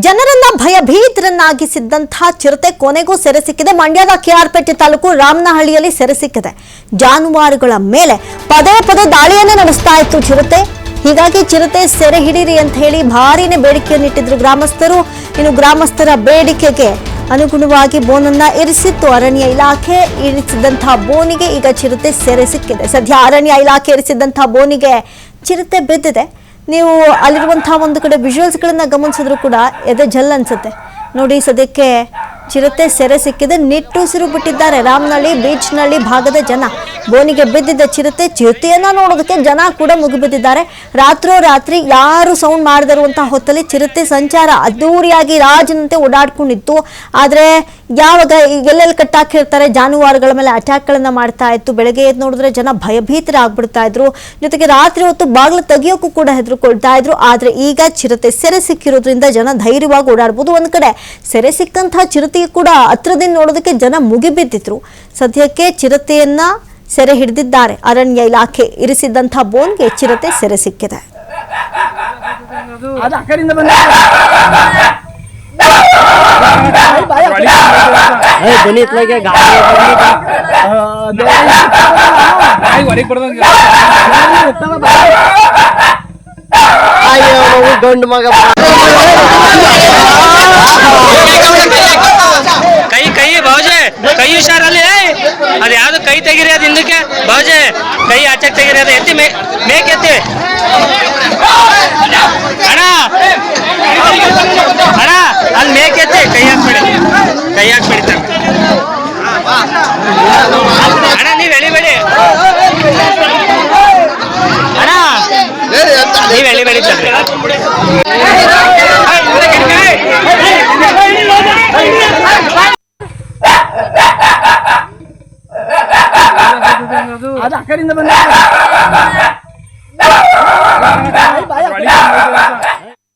ಜನರನ್ನ ಭಯಭೀತರನ್ನಾಗಿಸಿದ್ದಂತಹ ಚಿರತೆ ಕೊನೆಗೂ ಸೆರೆ ಸಿಕ್ಕಿದೆ. ಮಂಡ್ಯದ ಕೆಆರ್ಪೇಟೆ ತಾಲೂಕು ರಾಮನಹಳ್ಳಿಯಲ್ಲಿ ಸೆರೆ ಸಿಕ್ಕಿದೆ. ಜಾನುವಾರುಗಳ ಮೇಲೆ ಪದೇ ಪದೇ ದಾಳಿಯನ್ನು ನಡೆಸ್ತಾ ಇತ್ತು ಚಿರತೆ. ಹೀಗಾಗಿ ಚಿರತೆ ಸೆರೆ ಹಿಡಿರಿ ಅಂತ ಹೇಳಿ ಭಾರಿನೇ ಬೇಡಿಕೆಯನ್ನಿಟ್ಟಿದ್ರು ಗ್ರಾಮಸ್ಥರು. ಇನ್ನು ಗ್ರಾಮಸ್ಥರ ಬೇಡಿಕೆಗೆ ಅನುಗುಣವಾಗಿ ಬೋನನ್ನ ಇರಿಸಿತ್ತು ಅರಣ್ಯ ಇಲಾಖೆ. ಇರಿಸಿದಂತಹ ಬೋನಿಗೆ ಈಗ ಚಿರತೆ ಸೆರೆ ಸಿಕ್ಕಿದೆ. ಸದ್ಯ ಅರಣ್ಯ ಇಲಾಖೆ ಇರಿಸಿದಂತಹ ಬೋನಿಗೆ ಚಿರತೆ ಬಿದ್ದಿದೆ. ನೀವು ಅಲ್ಲಿರುವಂತಹ ಒಂದು ಕಡೆ ವಿಜುವಲ್ಸ್ಗಳನ್ನ ಗಮನಿಸಿದ್ರು ಕೂಡ ಎದೆ ಜಲ್ ಅನ್ಸುತ್ತೆ ನೋಡಿ. ಸದ್ಯಕ್ಕೆ ಚಿರತೆ ಸೆರೆ ಸಿಕ್ಕಿದೆ. ನಿಟ್ಟುಸಿರು ಬಿಟ್ಟಿದ್ದಾರೆ ರಾಮನಹಳ್ಳಿ ಬೀಚ್ನಳ್ಳಿ ಭಾಗದ ಜನ. ಬೋನಿಗೆ ಬಿದ್ದಿದ್ದ ಚಿರತೆಯನ್ನ ನೋಡೋದಕ್ಕೆ ಜನ ಕೂಡ ಮುಗಿಬಿದ್ದಿದ್ದಾರೆ. ರಾತ್ರೋರಾತ್ರಿ ಯಾರು ಸೌಂಡ್ ಮಾಡದಿರುವಂತಹ ಹೊತ್ತಲ್ಲಿ ಚಿರತೆ ಸಂಚಾರ ಅದ್ದೂರಿಯಾಗಿ ರಾಜನಂತೆ ಓಡಾಡ್ಕೊಂಡಿತ್ತು. ಆದ್ರೆ ಯಾವಾಗ ಎಲ್ಲೆಲ್ಲಿ ಕಟ್ಟಾಕಿರ್ತಾರೆ ಜಾನುವಾರುಗಳ ಮೇಲೆ ಅಟ್ಯಾಕ್ಗಳನ್ನ ಮಾಡ್ತಾ ಇತ್ತು. ಬೆಳಗ್ಗೆ ಎದ್ದು ನೋಡಿದ್ರೆ ಜನ ಭಯಭೀತರಾಗ್ಬಿಡ್ತಾ ಇದ್ರು. ಜೊತೆಗೆ ರಾತ್ರಿ ಹೊತ್ತು ಬಾಗಿಲು ತೆಗಿಯೋಕ್ಕೂ ಕೂಡ ಹೆದರ್ಕೊಳ್ತಾ ಇದ್ರು. ಆದ್ರೆ ಈಗ ಚಿರತೆ ಸೆರೆ ಸಿಕ್ಕಿರೋದ್ರಿಂದ ಜನ ಧೈರ್ಯವಾಗಿ ಓಡಾಡ್ಬೋದು. ಒಂದ್ ಕಡೆ ಸೆರೆ ಸಿಕ್ಕಂತಹ ಚಿರತೆ ಕೂಡ ಹತ್ರದಿಂದ ನೋಡೋದಕ್ಕೆ ಜನ ಮುಗಿಬಿದ್ದಿದ್ರು. ಸದ್ಯಕ್ಕೆ ಚಿರತೆಯನ್ನ ಸೆರೆ ಹಿಡಿದಿದ್ದಾರೆ. ಅರಣ್ಯ ಇಲಾಖೆ ಇರಿಸಿದ್ದಂತಹ ಬೋನ್ಗೆ ಚಿರತೆ ಸೆರೆ ಸಿಕ್ಕಿದೆ. ಗಂಡು ಮಗ ಕೈ ಬಾವುಜೆ ಕೈ ಹುಷಾರಲ್ಲಿ ಅದು ಯಾವ್ದು ಕೈ ತೆಗಿರಿ. ಅದು ಹಿಂದಕ್ಕೆ ಬಾವುಜೆ ಕೈ ಆಚೆ ತೆಗಿರಿ. ಅದು ಎತ್ತಿ ಮೇಕ್ ಎತ್ತಿ ಅಣ್ಣ ಅಣ್ಣ ಅಲ್ಲಿ ಮೇಕ್ ಎತ್ತಿ ಕೈ ಹಾಕ್ಬಿಡಿ ಅಣ್ಣ ನೀವ್ ಎಳಿಬೇಡಿ ಅಣ್ಣ ನೀವ್ ಎಳಿಬೇಡಿ ಅದು ಆ ಕಡೆಯಿಂದ ಬಂದ